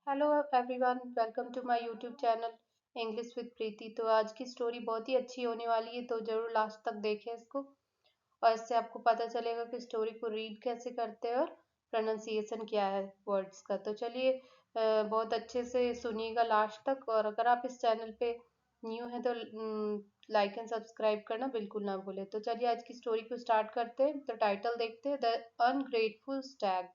Hello everyone, welcome to my YouTube channel English with Preeti. तो आज की स्टोरी बहुत ही अच्छी होने वाली है, तो जरूर लास्ट तक देखें इसको। और इससे आपको पता चलेगा कि स्टोरी को रीड कैसे करते हैं और प्रोनाउंसिएशन क्या है वर्ड्स का। तो चलिए बहुत अच्छे से सुनिएगा लास्ट तक। और अगर आप इस चैनल पे न्यू हैं तो लाइक एंड सब्सक्राइब करना बिल्कुल ना भूलें। तो चलिए आज की स्टोरी को स्टार्ट करते हैं। तो टाइटल देखते हैं, द अनग्रेटफुल स्टैग।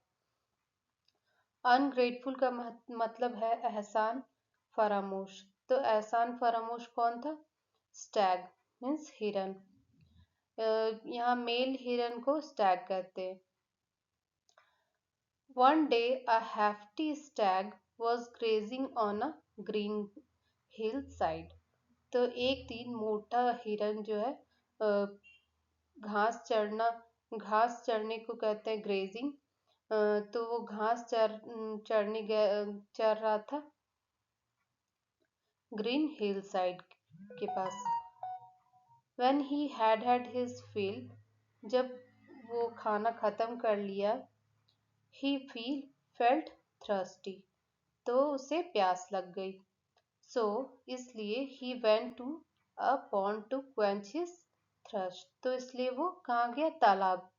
अनग्रेटफुल का मतलब है एहसान फरामोश। तो एहसान फरामोश कौन था? स्टैग मीन्स हिरन। यहाँ मेल हिरन को स्टैग कहते हैं। One day a hefty stag was grazing on a green hillside। तो एक दिन मोटा हिरन जो है घास चरना, घास चरने को कहते हैं ग्रेजिंग। तो वो घास चरने चर रहा था ग्रीन हिल साइड के पास। When he had his fill, जब वो खाना खत्म कर लिया, he felt thirsty, तो उसे प्यास लग गई। So इसलिए he went to a pond to quench his thirst। तो इसलिए वो कहाँ गया? तालाब।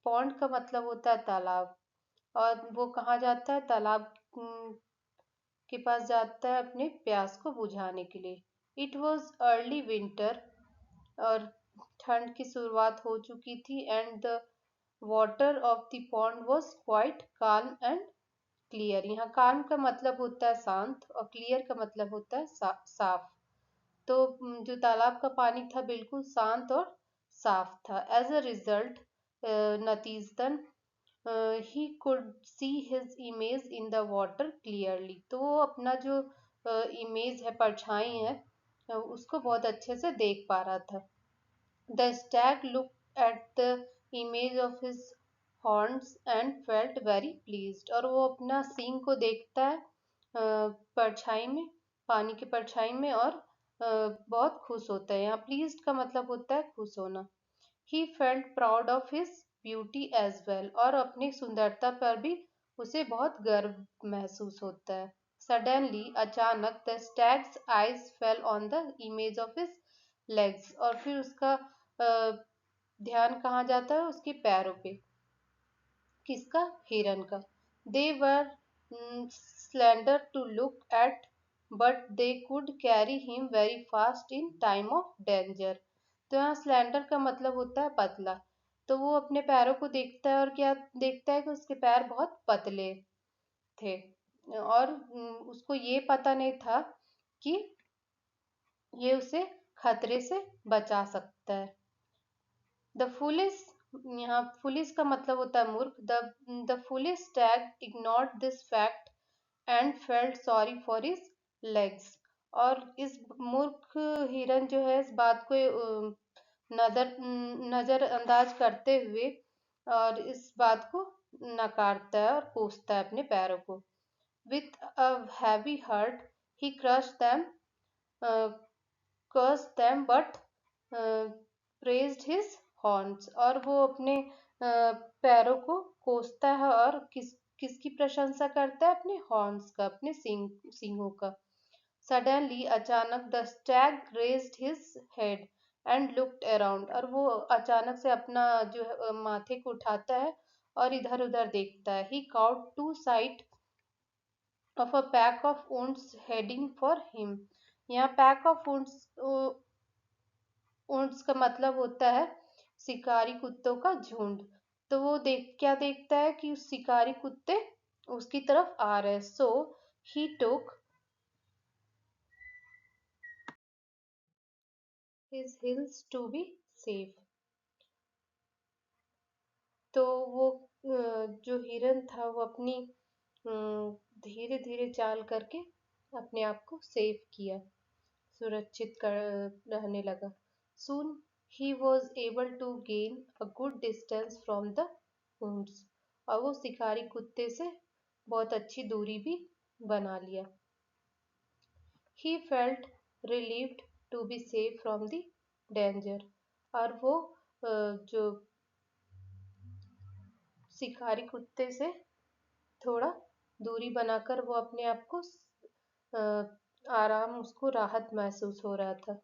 पॉन्ड का मतलब होता है तालाब। और वो कहाँ जाता है? तालाब के पास जाता है अपने प्यास को बुझाने के लिए। इट वॉज अर्ली विंटर, और ठंड की शुरुआत हो चुकी थी। And the water of the pond was quite calm and clear. यहाँ calm का मतलब होता है शांत, और क्लियर का मतलब होता है साफ। तो जो तालाब का पानी था बिल्कुल शांत और साफ था। एज अ रिजल्ट, नतीजतन, he could see his image in the water clearly. तो वो अपना जो इमेज है, परछाई है, उसको बहुत अच्छे से देख पा रहा था। The Stag looked at the image of his horns and felt very pleased. और वो अपना सींग को देखता है परछाई में, पानी की परछाई में, और बहुत खुश होता है। यहाँ प्लीज्ड का मतलब होता है खुश होना। He felt proud of his beauty as well. और अपनी सुंदरता पर भी उसे बहुत गर्व महसूस होता है। सडनली अचानक, the stags eyes fell on the image of his legs. और फिर उसका ध्यान कहाँ जाता है? उसके पैरों पे। किसका? हिरन का। They were slender to look at, but they could carry him very fast in time of danger. तो यहाँ स्लेंडर का मतलब होता है पतला। तो वो अपने पैरों को देखता है, और क्या देखता है कि उसके पैर बहुत पतले थे। और उसको ये पता नहीं था कि ये उसे खतरे से बचा सकता है। द फुलिश, यहाँ फुलिश का मतलब होता है मूर्ख। The foolish Stag ignored this fact and felt sorry for his legs. और इस मूर्ख हिरन जो है इस बात को नजरअंदाज करते हुए, और इस बात को नकारता है और कोसता है अपने पैरों को। With a heavy heart he cursed them but praised his horns। और वो अपने पैरों को कोसता है, और किसकी प्रशंसा करता है? अपने हॉर्न्स का, अपने सींगों का। सडनली अचानक, the Stag raised his head and looked around. और वो अचानक से अपना जो है माथे को उठाता है और इधर उधर देखता है। He caught to sight of a pack of ऊंट्स heading for him। यहाँ पैक ऑफ ऊंट्स का मतलब होता है शिकारी कुत्तों का झुंड। तो वो क्या देखता है कि उस शिकारी कुत्ते उसकी तरफ आ रहे हैं। So he took his heels to be safe. तो वो जो हिरन था वो अपनी धीरे धीरे चाल करके अपने आप को सेफ किया, सुरक्षित कर रहने लगा। Soon he was able to gain a good distance from the hounds। और वो शिकारी कुत्ते से बहुत अच्छी दूरी भी बना लिया। He felt relieved to be safe from the danger। और वो जो शिकारी कुत्ते से थोड़ा दूरी बनाकर वो अपने आप को आराम, उसको राहत महसूस हो रहा था।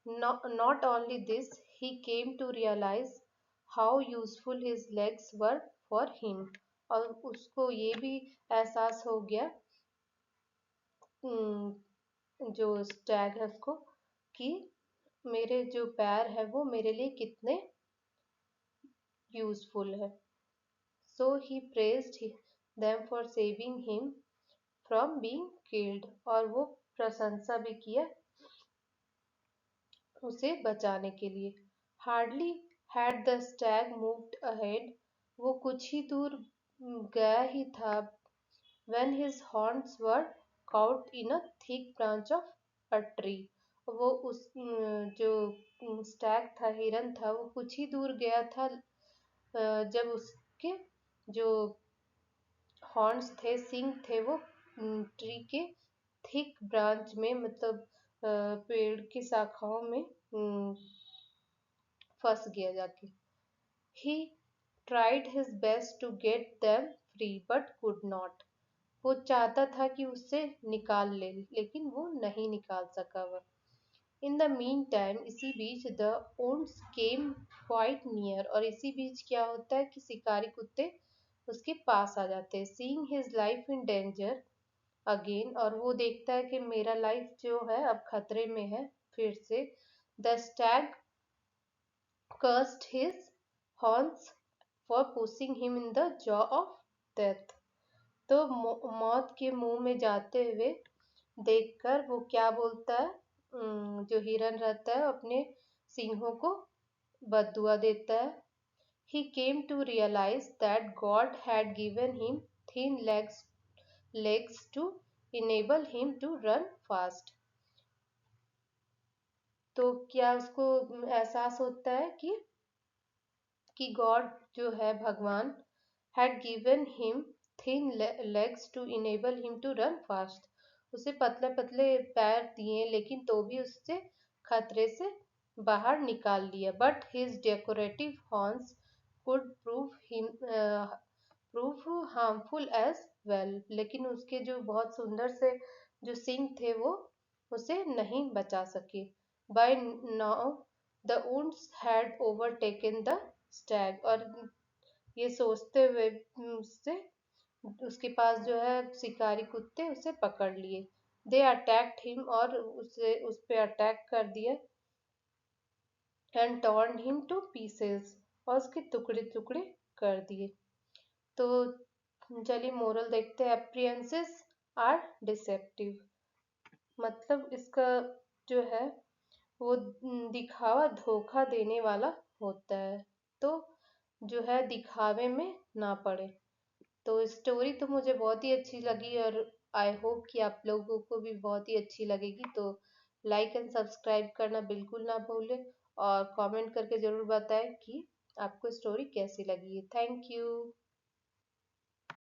Not only this, he came to realize how useful his legs were for him. और उसको ये भी एहसास हो गया, जो स्टैग है उसको, कि मेरे जो पैर है वो मेरे लिए कितने यूजफुल है। सो ही praised them for saving him from being killed, और वो प्रशंसा भी किया उसे बचाने के लिए। Hardly had the Stag moved ahead, वो कुछ ही दूर गया ही था, when his horns were caught in a thick branch of a tree, वो उस जो स्टैग था, हिरन था, वो कुछ ही दूर गया था जब उसके जो हॉर्न्स थे, सिंग थे, वो ट्री के थिक ब्रांच में, मतलब पेड़ की शाखाओं में फंस गया जाके। He tried his best to get them free but could not, वो चाहता था कि उससे निकाल ले, लेकिन वो नहीं निकाल सका वह। इन द मीन टाइम, इसी बीच the owners came quite near, और इसी बीच क्या होता है कि शिकारी कुत्ते उसके पास आ जाते हैं। Seeing his life in danger again, और वो देखता है कि मेरा लाइफ जो है अब खतरे में है फिर से। The Stag cursed his horns for pushing him in the jaw of death, तो मौत के मुंह में जाते हुए देखकर वो क्या बोलता है, जो हिरन रहता है अपने सिंहों को बददुआ देता है। He came to realize that God had given him thin legs to enable him to run fast, तो क्या उसको एहसास होता है कि गॉड जो है भगवान had given him thin legs to enable him to run fast, उसे पतले पतले पैर दिए लेकिन तो भी उससे खतरे से बाहर निकाल लिया। But his decorative horns could prove harmful as well, लेकिन उसके जो बहुत सुंदर से जो सिंग थे वो उसे नहीं बचा सके। By now the wounds had overtaken the stag, और ये सोचते हुए उससे उसके पास जो है शिकारी कुत्ते उसे पकड़ लिए। दे अटैक्ड हिम, और उसे उस पे अटैक कर दिया। And torn him two pieces, और उसके टुकड़े टुकड़े कर दिए। तो चलिए मोरल देखते हैं। अप्रियंसेस आर डिसेप्टिव, मतलब इसका जो है वो दिखावा धोखा देने वाला होता है, तो जो है दिखावे में ना पड़े। तो स्टोरी तो मुझे बहुत ही अच्छी लगी, और आई होप कि आप लोगों को भी बहुत ही अच्छी लगेगी। तो लाइक एंड सब्सक्राइब करना बिल्कुल ना भूलें, और कमेंट करके ज़रूर बताएं कि आपको स्टोरी कैसी लगी है। Thank you.